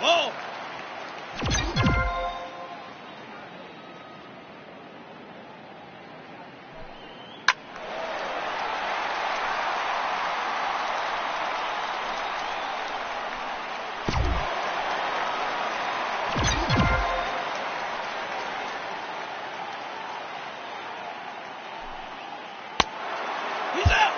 Ball. He's out.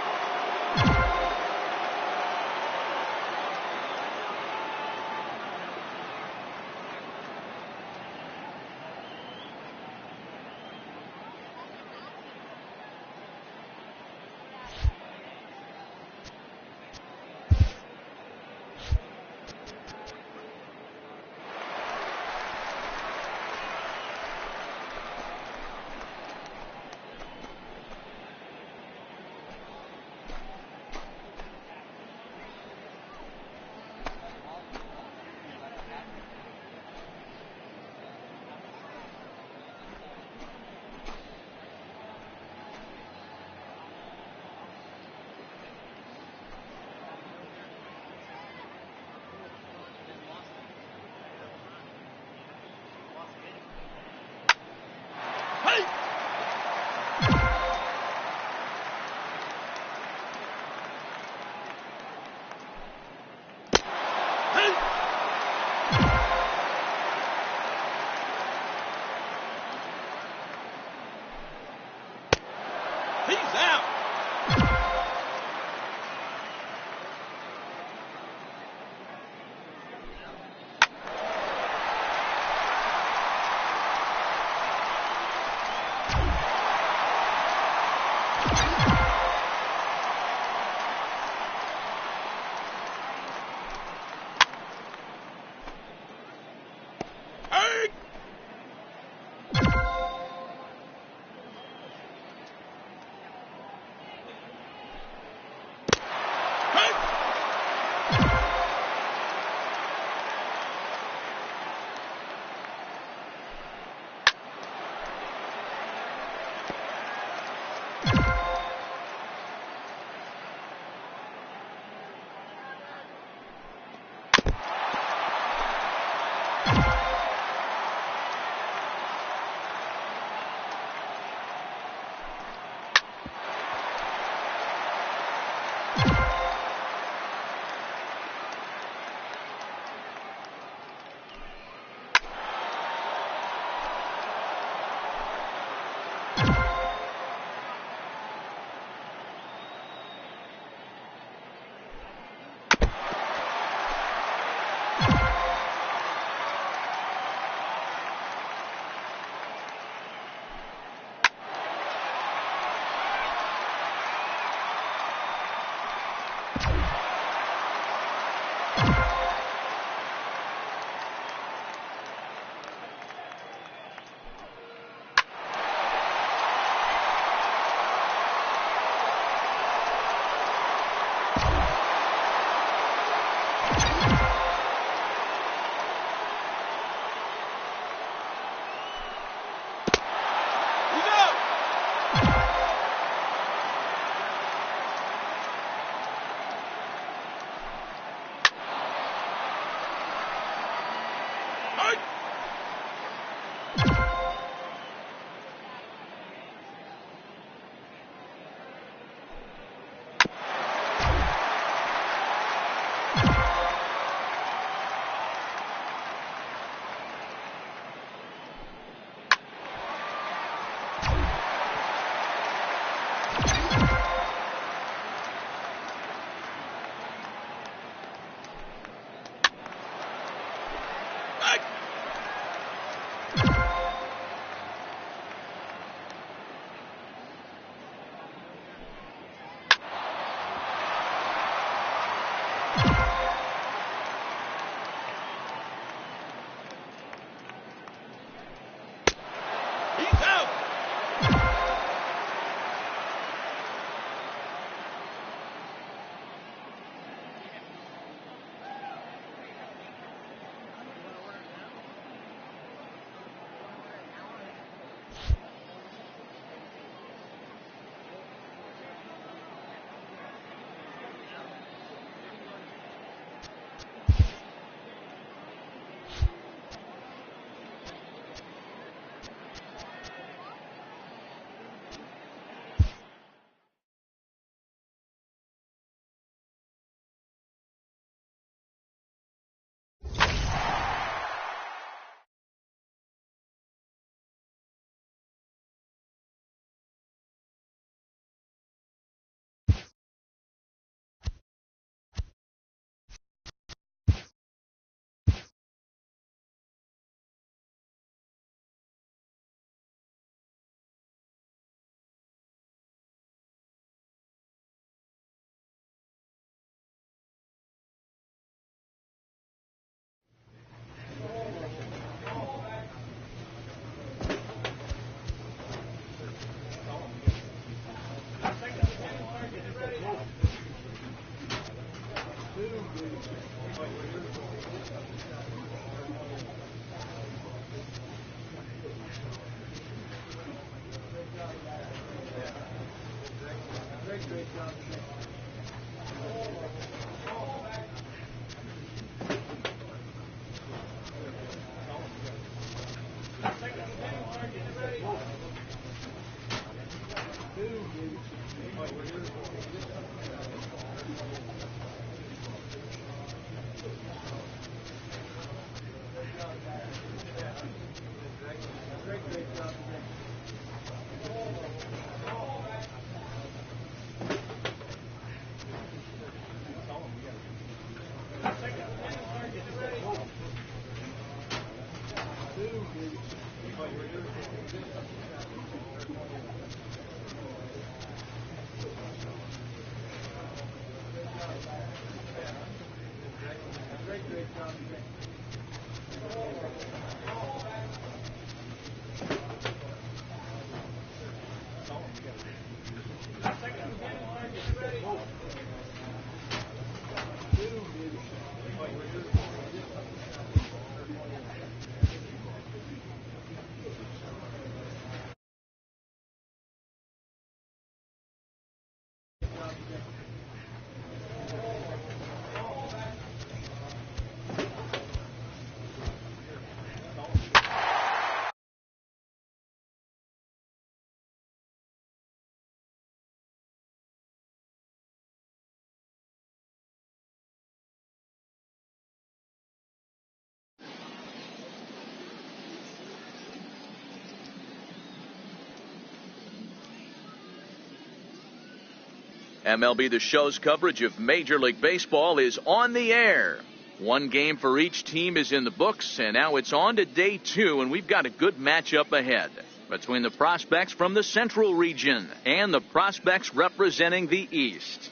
MLB The Show's coverage of Major League Baseball is on the air. One game for each team is in the books, and now it's on to day 2, and we've got a good matchup ahead between the prospects from the Central region and the prospects representing the East.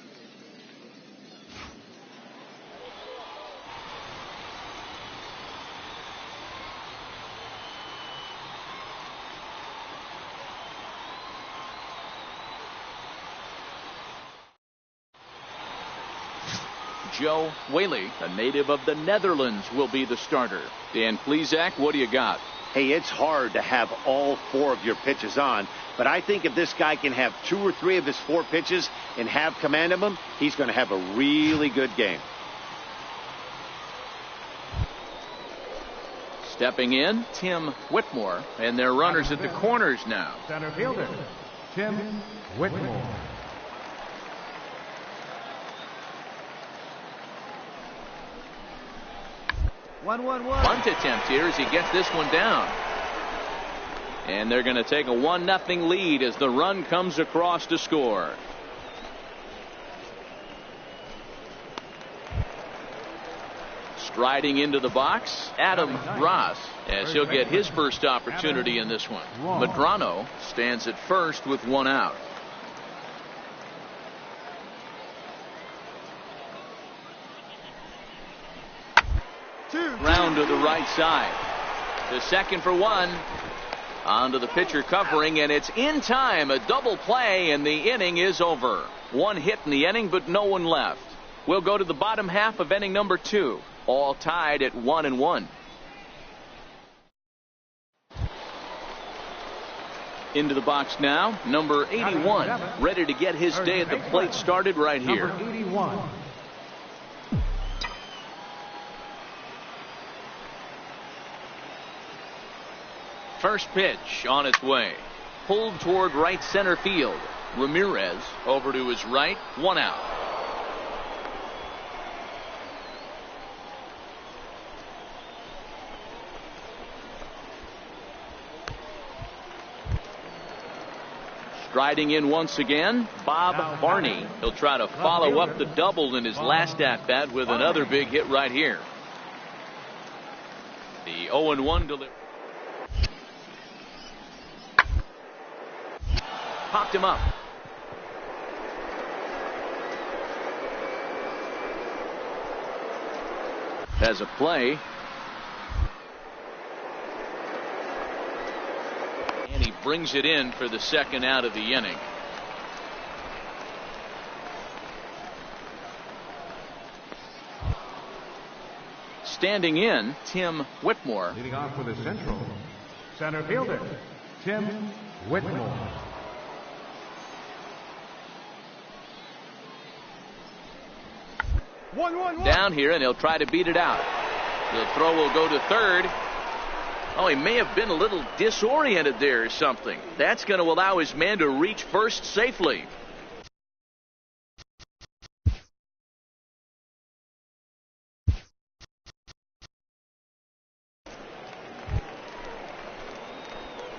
Joe Whaley, a native of the Netherlands, will be the starter. Dan Plesac, what do you got? Hey, it's hard to have all 4 of your pitches on, but I think if this guy can have 2 or 3 of his 4 pitches and have command of them, he's going to have a really good game. Stepping in, Tim Whitmore, and their runners at the corners now. Center fielder, Tim Whitmore. 1-1-1. Bunt attempt here as he gets this one down. And they're going to take a 1-0 lead as the run comes across to score. Striding into the box, Adam Ross, as he'll get his first opportunity in this one. Medrano stands at first with 1 out. Round to the right side. The second for 1. On to the pitcher covering, and it's in time. A double play, and the inning is over. 1 hit in the inning, but no one left. We'll go to the bottom half of inning number 2. All tied at 1-1. Into the box now, number 81, ready to get his day at the plate started right here. Number 81. First pitch on its way. Pulled toward right center field. Ramirez over to his right, 1 out. Striding in once again, Bob Barney. He'll try to follow up the double in his last at-bat with another big hit right here. The 0-1 delivery. Popped him up. Has a play. And he brings it in for the second out of the inning. Standing in, Tim Whitmore. Leading off for the Central, center fielder, Tim Whitmore. Down here, and he'll try to beat it out. The throw will go to third. Oh, he may have been a little disoriented there or something. That's going to allow his man to reach first safely.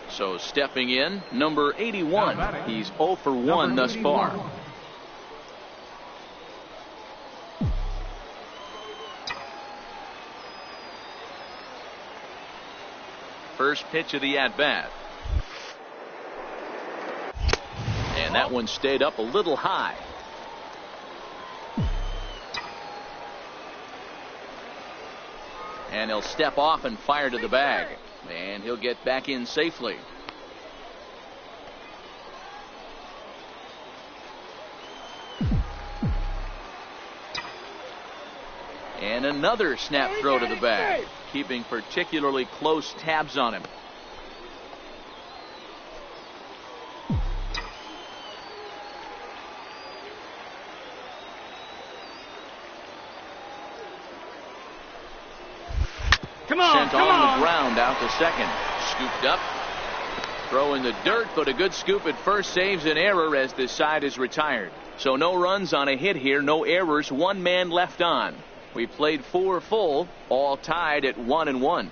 So stepping in, number 81. He's 0 for 1 thus far. First pitch of the at-bat. And that one stayed up a little high. And he'll step off and fire to the bag. And he'll get back in safely. And another snap throw to the bag, keeping particularly close tabs on him. Sent on the ground out to second. Scooped up. Throw in the dirt, but a good scoop at first saves an error as this side is retired. So no runs on a hit here, no errors, one man left on. We played 4 full, all tied at 1-1.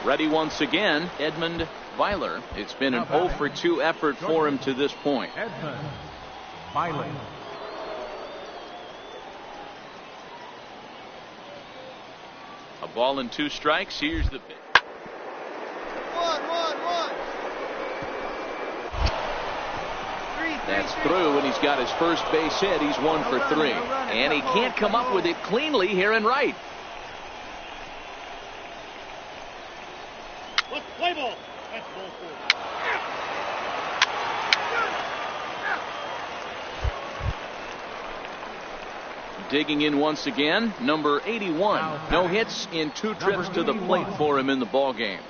Ready once again, Edmund Weiler. It's been an 0 for 2 effort for him to this point. Edmund Weiler. A ball and 2 strikes. Here's the pitch. That's through, and he's got his first base hit. He's 1 for 3. And he can't come up with it cleanly here in right. Play ball. That's ball 4. Digging in once again, number 81. No hits in 2 trips to the plate for him in the ball game.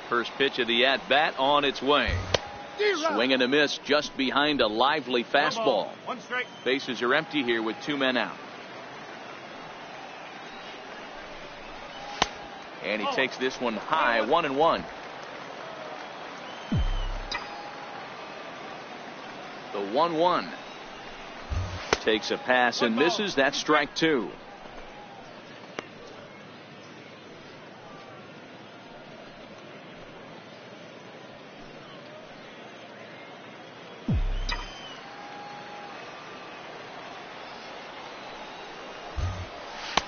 First pitch of the at-bat on its way. Swing and a miss just behind a lively fastball. 1 strike. Bases are empty here with 2 men out. And he takes this one high, 1-1. The 1-1. Takes a pass and misses. That's strike 2.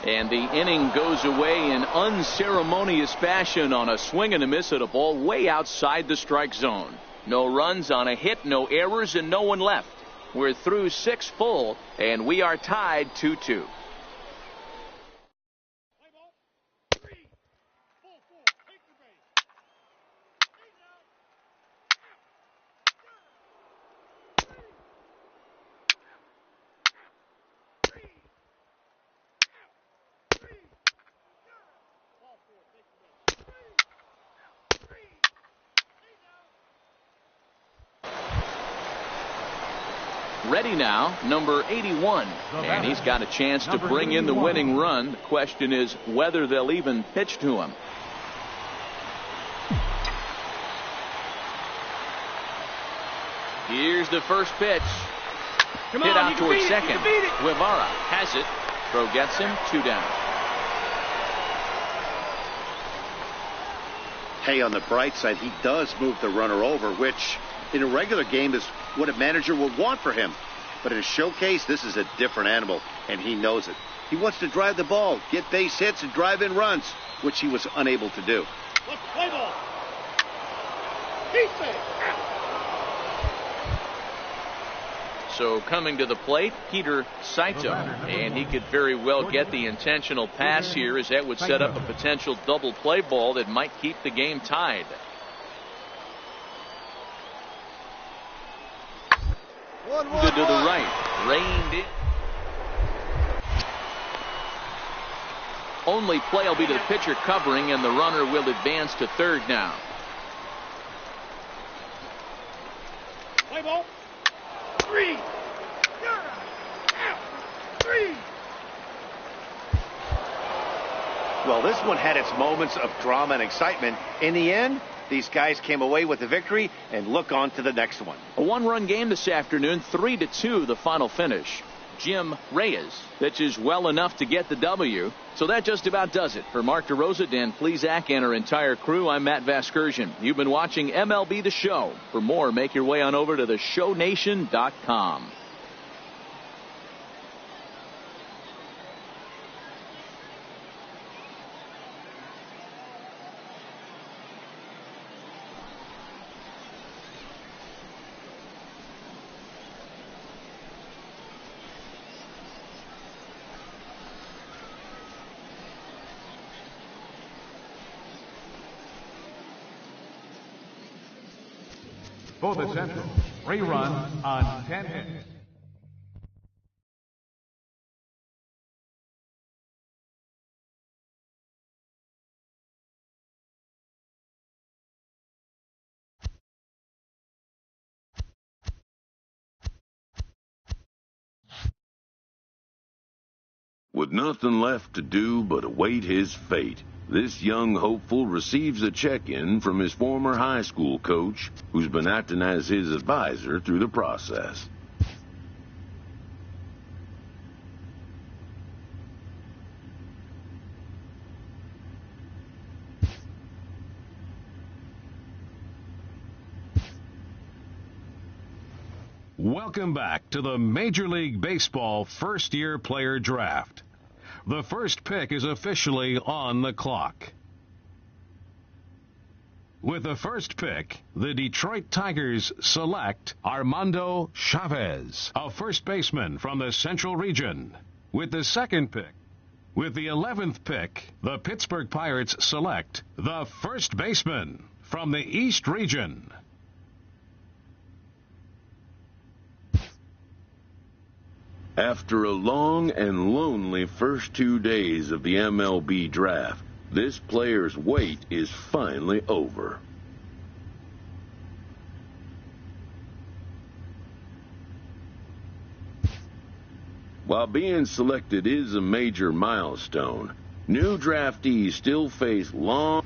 And the inning goes away in unceremonious fashion on a swing and a miss at a ball way outside the strike zone. No runs on a hit, no errors, and no one left. We're through 6 full, and we are tied 2-2. Ready now, number 81. And he's got a chance to bring in the winning run. The question is whether they'll even pitch to him. Here's the first pitch. Hit out towards second. Guevara has it. Throw gets him. 2 down. Hey, on the bright side, he does move the runner over, which in a regular game is what a manager would want for him. But in a showcase, this is a different animal, and he knows it. He wants to drive the ball, get base hits, and drive in runs, which he was unable to do. Let's play ball. He's safe. So coming to the plate, Peter Saito. And he could very well get the intentional pass here, as that would set up a potential double play ball that might keep the game tied. Good to the right. Reined in. Only play will be to the pitcher covering, and the runner will advance to third now. Play ball. 3. 3. Well, this one had its moments of drama and excitement. In the end, these guys came away with the victory, and look on to the next one. A one-run game this afternoon, 3-2 the final finish. Jim Reyes pitches well enough to get the W. So that just about does it. For Mark DeRosa, Dan Plesac, and our entire crew, I'm Matt Vasgersian. You've been watching MLB The Show. For more, make your way on over to theshownation.com. For the Central, 3 runs on 10 hits. With nothing left to do but await his fate, this young hopeful receives a check-in from his former high school coach, who's been acting as his advisor through the process. Welcome back to the Major League Baseball first-year player draft. The first pick is officially on the clock. With the first pick, the Detroit Tigers select Armando Chavez, a first baseman from the Central Region. With the second pick, with the 11th pick, the Pittsburgh Pirates select the first baseman from the East Region. After a long and lonely first 2 days of the MLB draft, this player's wait is finally over. While being selected is a major milestone, new draftees still face long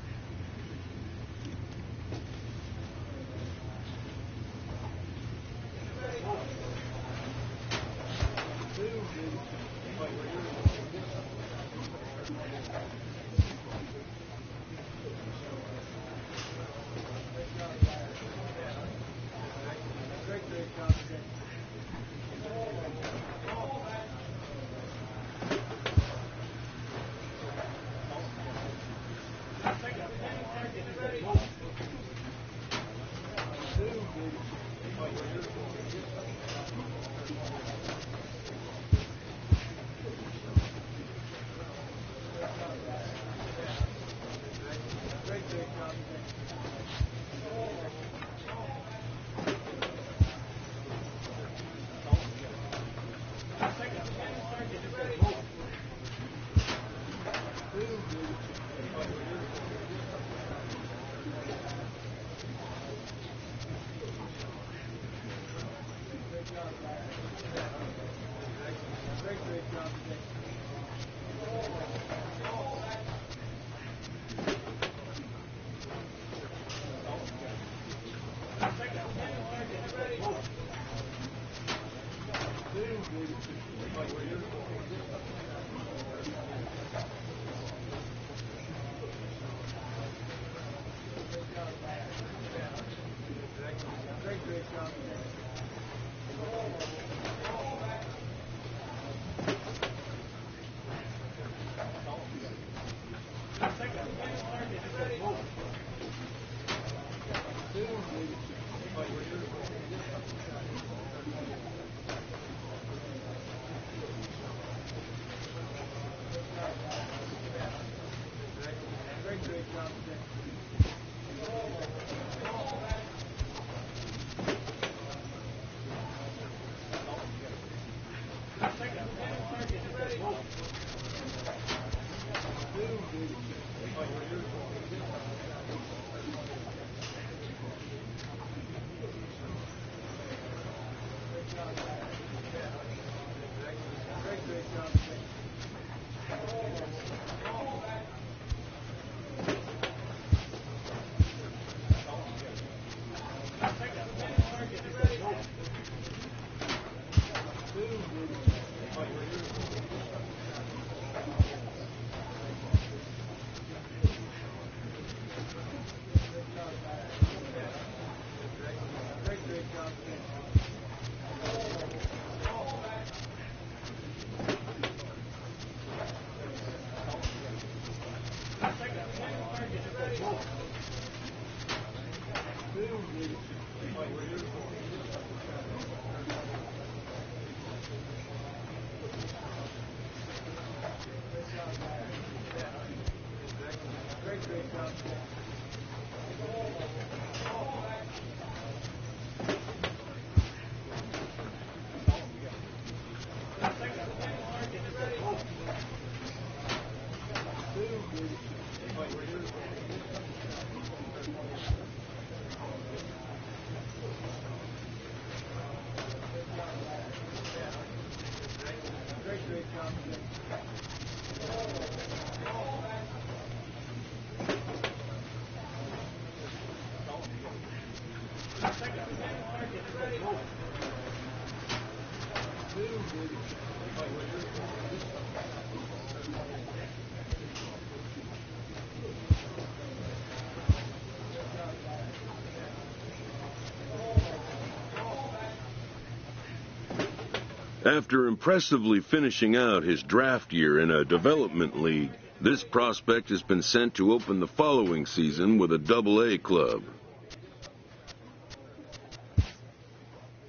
After impressively finishing out his draft year in a development league, this prospect has been sent to open the following season with a Double-A club.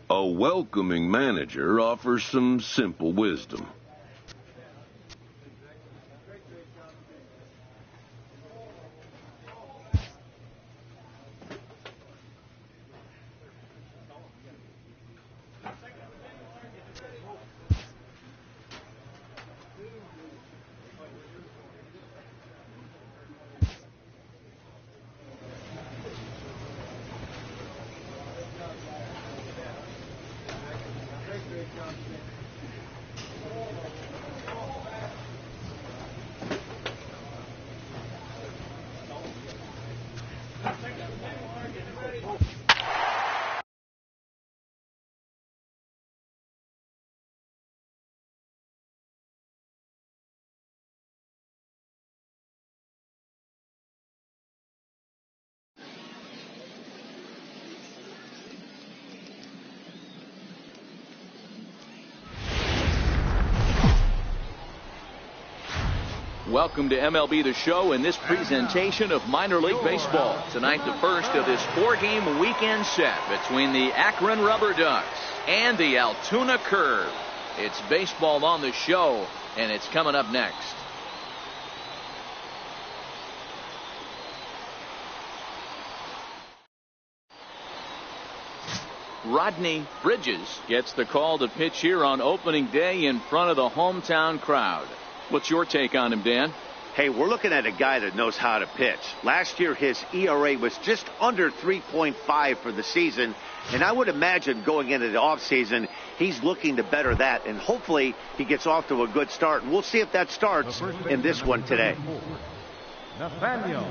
A welcoming manager offers some simple wisdom. Welcome to MLB The Show in this presentation of minor league baseball. Tonight, the first of this four-game weekend set between the Akron Rubber Ducks and the Altoona Curve. It's baseball on the show, and it's coming up next. Rodney Bridges gets the call to pitch here on opening day in front of the hometown crowd. What's your take on him, Dan? Hey, we're looking at a guy that knows how to pitch. Last year, his ERA was just under 3.5 for the season, and I would imagine going into the offseason, he's looking to better that, and hopefully he gets off to a good start. And we'll see if that starts in this one today. Nathaniel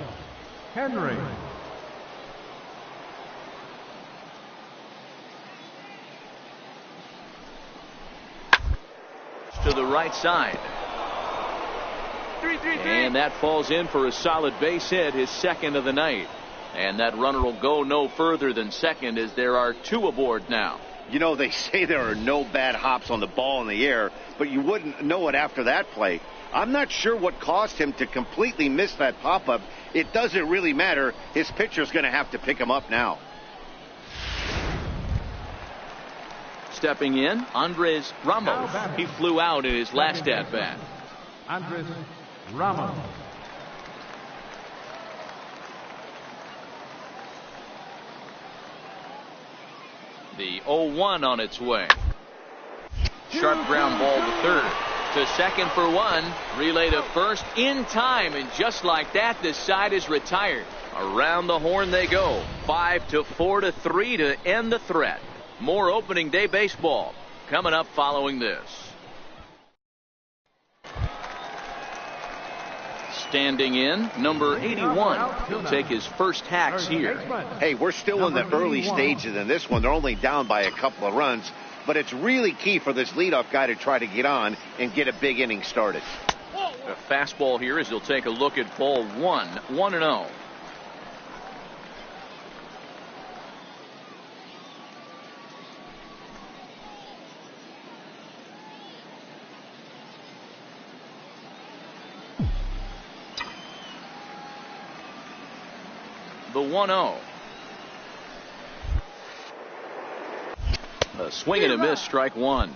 Henry. To the right side. And that falls in for a solid base hit, his second of the night. And that runner will go no further than second as there are two aboard now. You know, they say there are no bad hops on the ball in the air, but you wouldn't know it after that play. I'm not sure what caused him to completely miss that pop-up. It doesn't really matter. His pitcher's going to have to pick him up now. Stepping in, Andres Ramos. He flew out in his last at-bat. Andres Ramos. The 0-1 on its way. Sharp ground ball to third. To second for one. Relay to first in time. And just like that, this side is retired. Around the horn they go. 5-4-3 to end the threat. More opening day baseball coming up following this. Standing in, number 81. He'll take his first hacks here. Hey, we're still in the early stages in this one. They're only down by a couple of runs, but it's really key for this leadoff guy to try to get on and get a big inning started. A fastball here as he'll take a look at ball one. 1-0. The 1-0. A swing and a miss, strike one.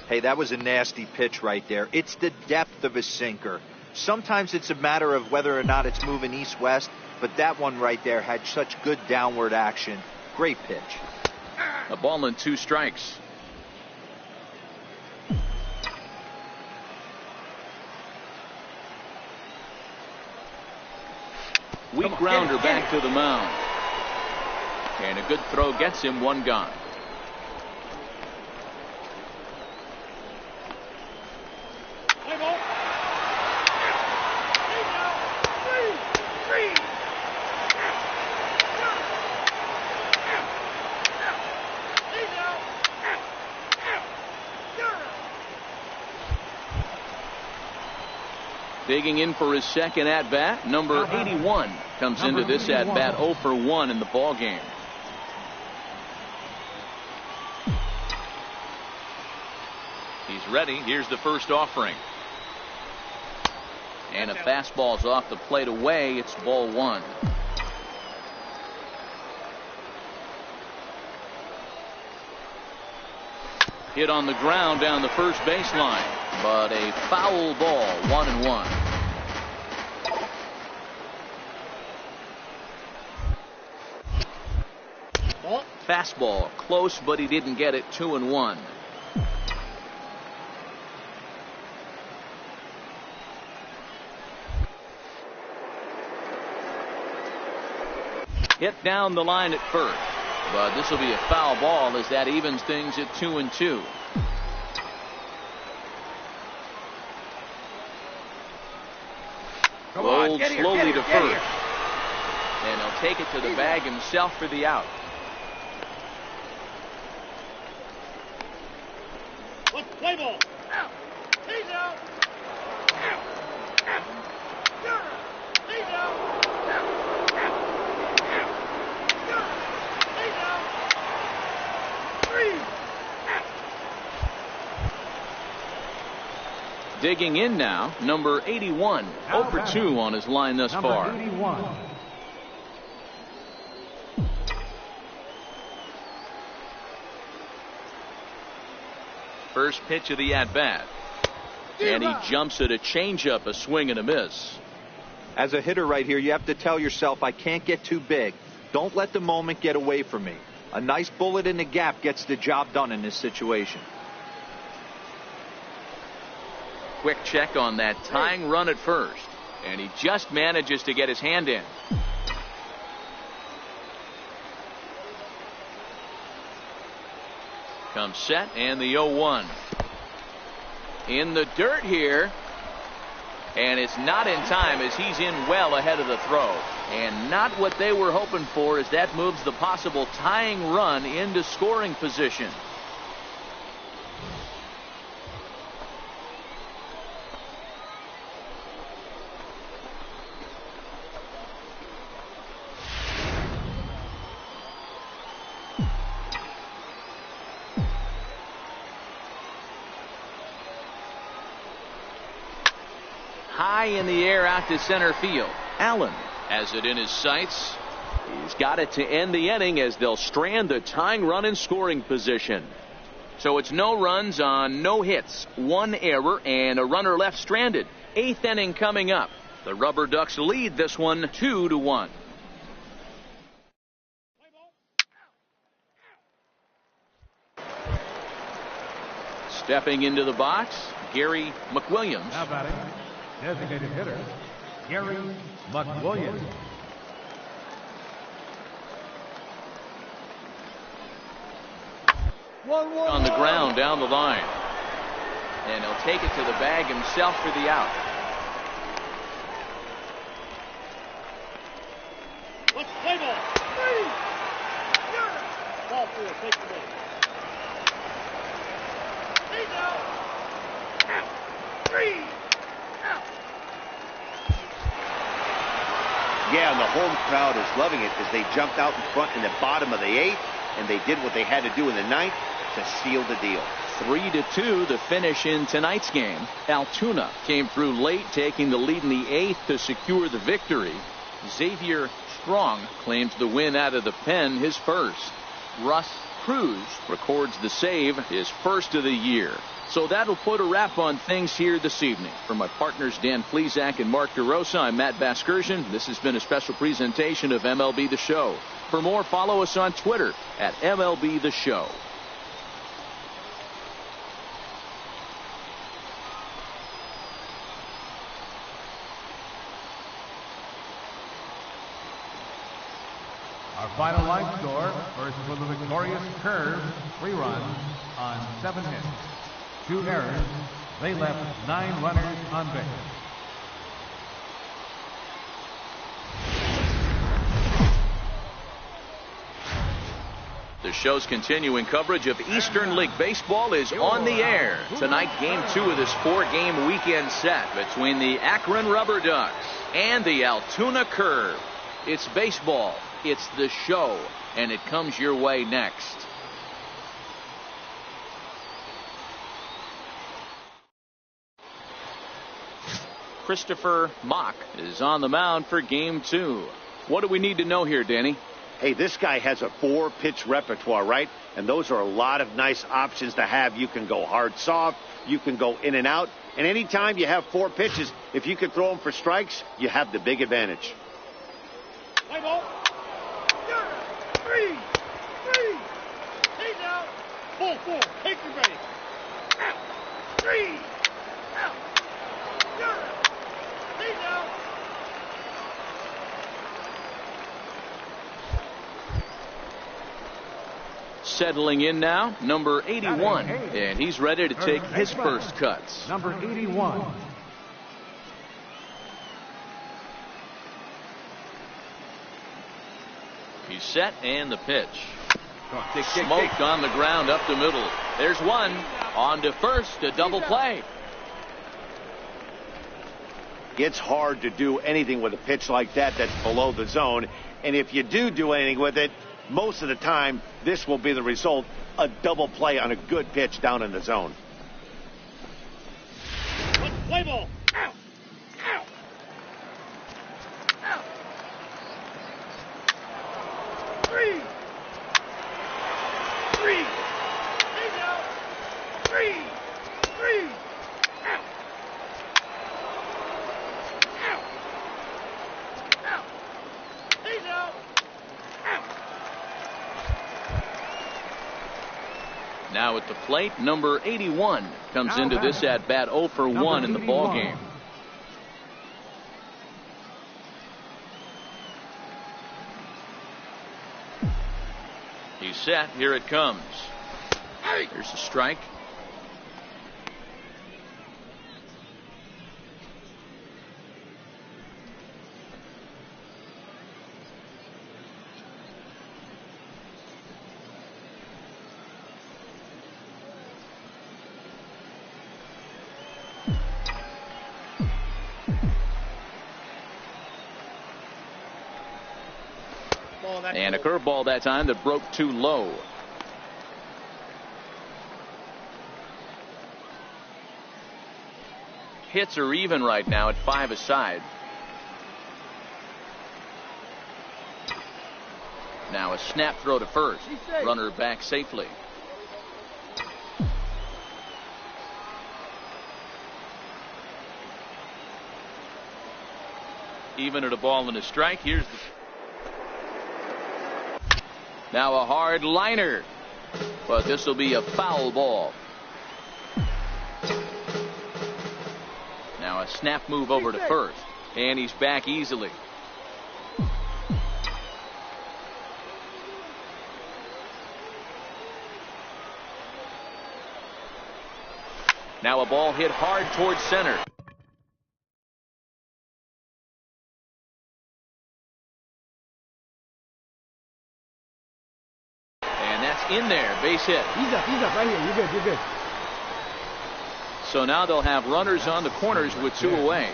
Hey, that was a nasty pitch right there. It's the depth of a sinker. Sometimes it's a matter of whether or not it's moving east-west, but that one right there had such good downward action. Great pitch. A ball and two strikes. Weak grounder back to the mound. And a good throw gets him one gone. ball. Hey now. Three. Hey now. Digging in for his second at-bat, number 81 comes into this at-bat 0 for 1 in the ball game. He's ready. Here's the first offering. And a fastball's off the plate away. It's ball 1. Hit on the ground down the first baseline, but a foul ball, 1-1. Fastball close, but he didn't get it. 2-1. Hit down the line at first, but this will be a foul ball as that evens things at 2-2. Rolled slowly to first, and he'll take it to the bag himself for the out. Let's play ball. He's out. He's out. Digging in now, number 81, 0 for 2 on his line thus far. 81. First pitch of the at-bat. And he jumps at a changeup, a swing and a miss. As a hitter right here, you have to tell yourself, I can't get too big. Don't let the moment get away from me. A nice bullet in the gap gets the job done in this situation. Quick check on that tying run at first, and he just manages to get his hand in. Comes set, and the 0-1. In the dirt here, and it's not in time as he's in well ahead of the throw. And not what they were hoping for, as that moves the possible tying run into scoring position. High in the air out to center field. Allen has it in his sights. He's got it to end the inning as they'll strand the tying run in scoring position. So it's no runs on no hits, 1 error, and a runner left stranded. 8th inning coming up. The Rubber Ducks lead this one 2-1. Stepping into the box, Gary McWilliams. Now batting, designated hitter, Gary McWilliams. On the ground down the line. And he'll take it to the bag himself for the out. Let's play ball. Ball 4, take the ball. He's out. 3 out. Yeah, and the home crowd is loving it as they jumped out in front in the bottom of the 8th, and they did what they had to do in the 9th to seal the deal. 3-2 the finish in tonight's game. Altoona came through late, taking the lead in the 8th to secure the victory. Xavier Strong claims the win out of the pen, his first. Russ Cruz records the save, his first of the year. So that'll put a wrap on things here this evening. For my partners Dan Plesac and Mark DeRosa, I'm Matt Vasgersian. This has been a special presentation of MLB The Show. For more, follow us on Twitter at MLB The Show. Our final line score, first for the victorious Curve, 3 runs on 7 hits, 2 errors, They left 9 runners on base. The show's continuing coverage of Eastern League Baseball is on the air. Tonight, Game 2 of this 4-game weekend set between the Akron Rubber Ducks and the Altoona Curve. It's baseball, it's the show, and it comes your way next. Christopher Mock is on the mound for Game 2. What do we need to know here, Danny? Hey, this guy has a 4-pitch repertoire, right? And those are a lot of nice options to have. You can go hard, soft. You can go in and out. And anytime you have 4 pitches, if you can throw them for strikes, you have the big advantage. Play ball. 3. He's out. Ball 4. Take your base. Out. 3. Out. He's out. Settling in now, number 81, and he's ready to take his first cuts. Number 81. He's set, and the pitch. Smoked on the ground up the middle. There's one. On to first, a double play. It's hard to do anything with a pitch like that that's below the zone. And if you do anything with it, most of the time, this will be the result, a double play on a good pitch down in the zone. Play ball. Out. Out. Out. 3. He's out. 3. Out. Out. Out. He's out. Out. Now at the plate, number 81 comes into this at-bat 0 for 1 in the ballgame. He's set. Here it comes. Here's a strike. And a curveball that time that broke too low. Hits are even right now at 5 aside. Now a snap throw to first. Runner back safely. Even at a ball and a strike. Here's the... Now a hard liner, but this will be a foul ball. Now a snap move over to first, and he's back easily. Now a ball hit hard towards center. In there, base hit. He's up right here. You're good. So now they'll have runners on the corners with 2 away.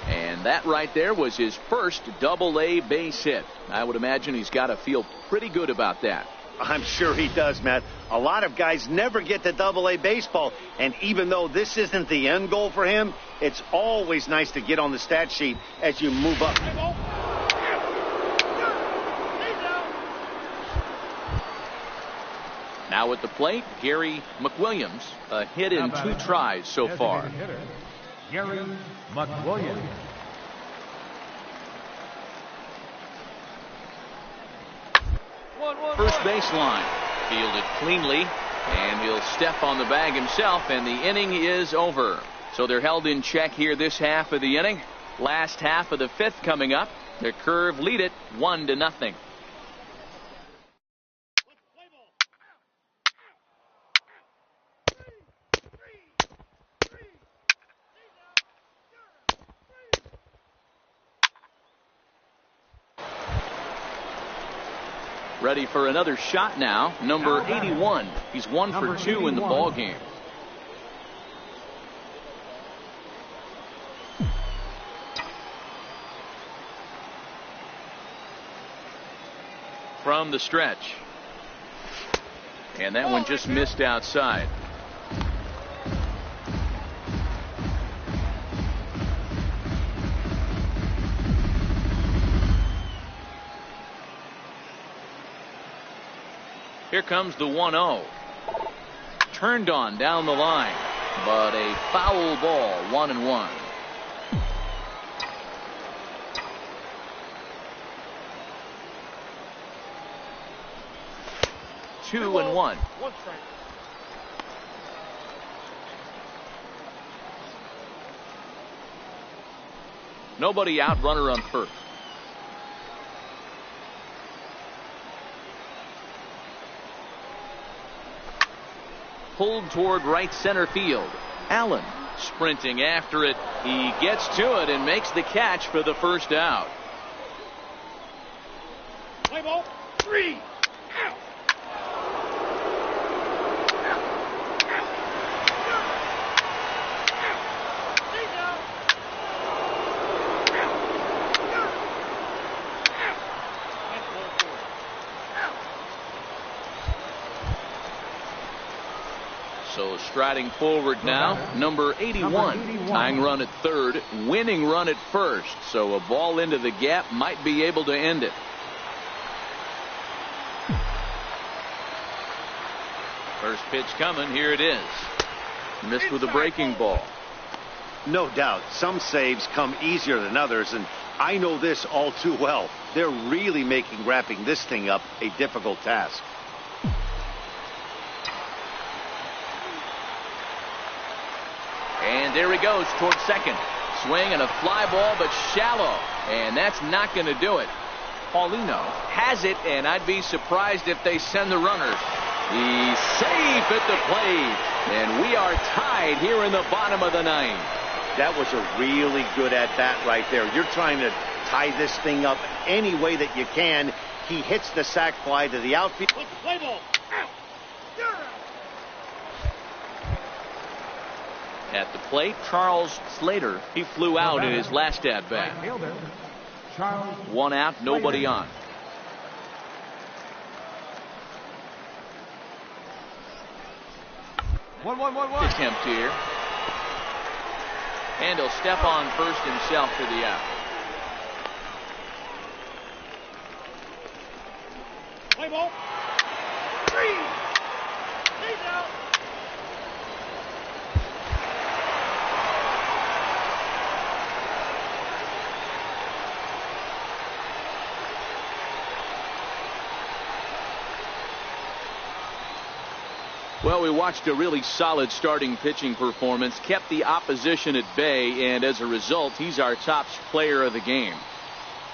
And that right there was his first Double-A base hit. I would imagine he's got to feel pretty good about that. I'm sure he does, Matt. A lot of guys never get to Double-A baseball, and even though this isn't the end goal for him, it's always nice to get on the stat sheet as you move up. Now at the plate, Gary McWilliams, a hit in 2 tries so far. Gary McWilliams. First baseline, fielded cleanly, and he'll step on the bag himself, and the inning is over. So they're held in check here this half of the inning. Last half of the 5th coming up. The Curve lead it 1-0. Ready for another shot now. Number 81. He's 1 for 2 in the ball game. From the stretch. And that one just missed outside. Here comes the 1-0. Turned on down the line, but a foul ball, 1-1. Two and one. One strike. Nobody out, runner on first. Pulled toward right center field. Allen sprinting after it. He gets to it and makes the catch for the first out. Play ball. 3 out. So striding forward now, number 81. Tying run at third, winning run at first. So a ball into the gap might be able to end it. First pitch coming. Here it is. Missed with a breaking ball. No doubt, some saves come easier than others, and I know this all too well. They're really making wrapping this thing up a difficult task. And there he goes towards second. Swing and a fly ball, but shallow. And that's not going to do it. Paulino has it, and I'd be surprised if they send the runners. He's safe at the plate. And we are tied here in the bottom of the ninth. That was a really good at-bat right there. You're trying to tie this thing up any way that you can. He hits the sac fly to the outfield. Play ball. Out. At the plate, Charles Slater. He flew out in his last at-bat. One out, nobody on. One. Attempt here. And he'll step on first himself for the out. Play ball. 3. He's out. Well, we watched a really solid starting pitching performance, kept the opposition at bay, and as a result, he's our top player of the game.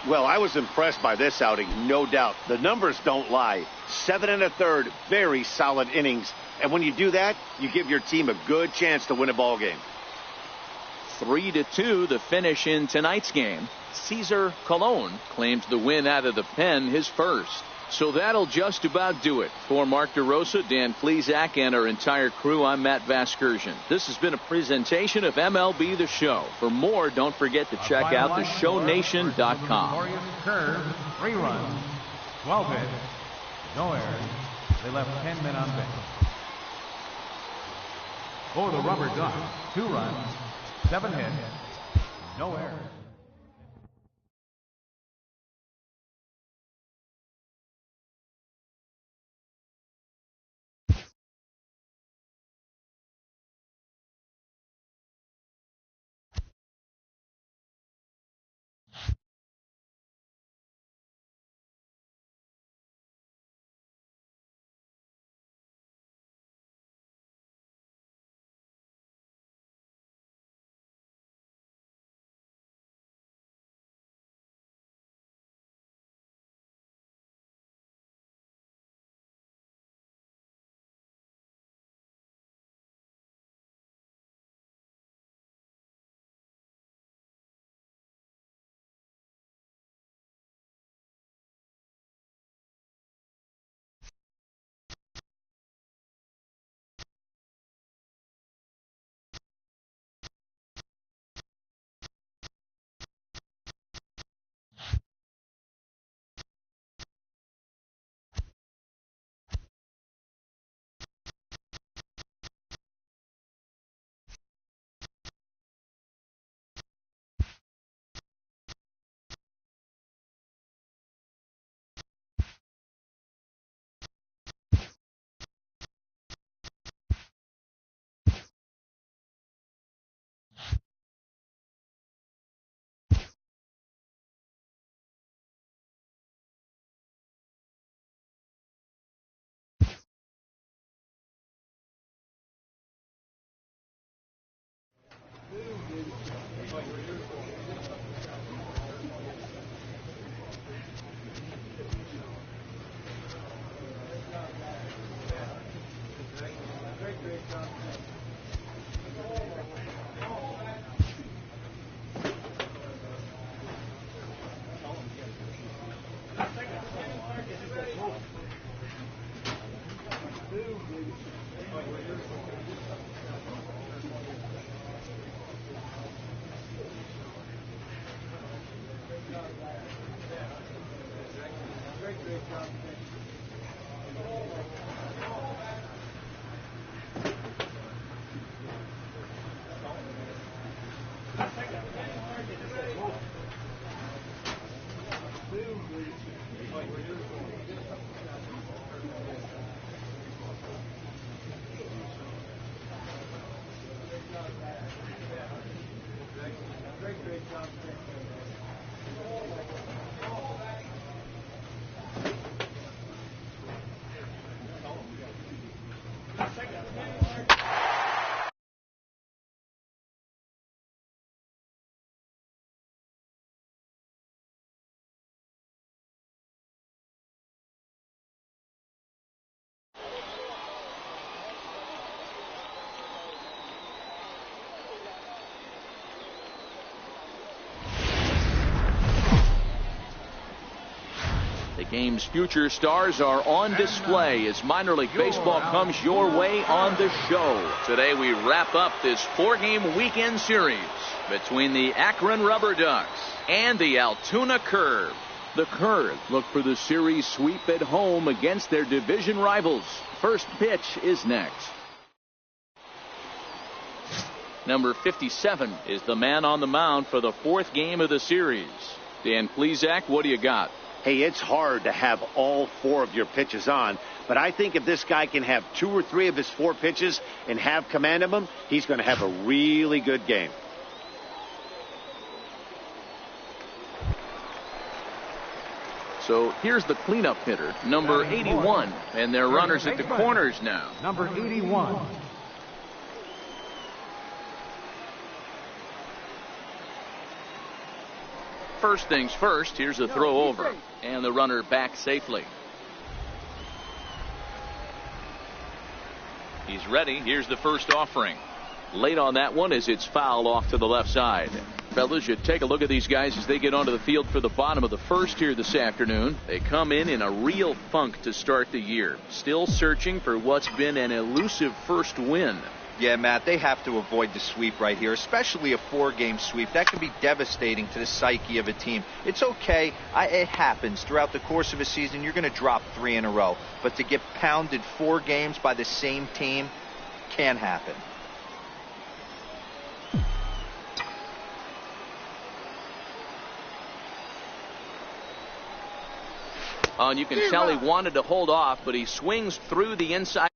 Well, I was impressed by this outing, no doubt. The numbers don't lie. 7 1/3, very solid innings. And when you do that, you give your team a good chance to win a ball game. 3-2 the finish in tonight's game. Cesar Colon claims the win out of the pen, his first. So that'll just about do it. For Mark DeRosa, Dan Flezak, and our entire crew, I'm Matt Vasgersian. This has been a presentation of MLB The Show. For more, don't forget to check out theshownation.com. Glorious curve, 3 runs, 12 hits, no errors. They left 10 men on base. For the Rubber Duck, 2 runs, 7 hits, no errors. The game's future stars are on display as minor league baseball comes your way on the show. Today we wrap up this 4-game weekend series between the Akron Rubber Ducks and the Altoona Curve. The Curve look for the series sweep at home against their division rivals. First pitch is next. Number 57 is the man on the mound for the 4th game of the series. Dan Plesac, what do you got? Hey, it's hard to have all 4 of your pitches on, but I think if this guy can have 2 or 3 of his 4 pitches and have command of them, he's going to have a really good game. So here's the cleanup hitter, number 81, and their runners at the corners now. Number 81. First things first, here's a throw over, and the runner back safely. He's ready. Here's the first offering. Late on that one as it's fouled off to the left side. Fellas, you take a look at these guys as they get onto the field for the bottom of the first here this afternoon. They come in a real funk to start the year. Still searching for what's been an elusive first win. Yeah, Matt, they have to avoid the sweep right here, especially a 4-game sweep. That can be devastating to the psyche of a team. It's okay. It happens. Throughout the course of a season, you're going to drop 3 in a row. But to get pounded 4 games by the same team can happen. And you can tell he wanted to hold off, but he swings through the inside.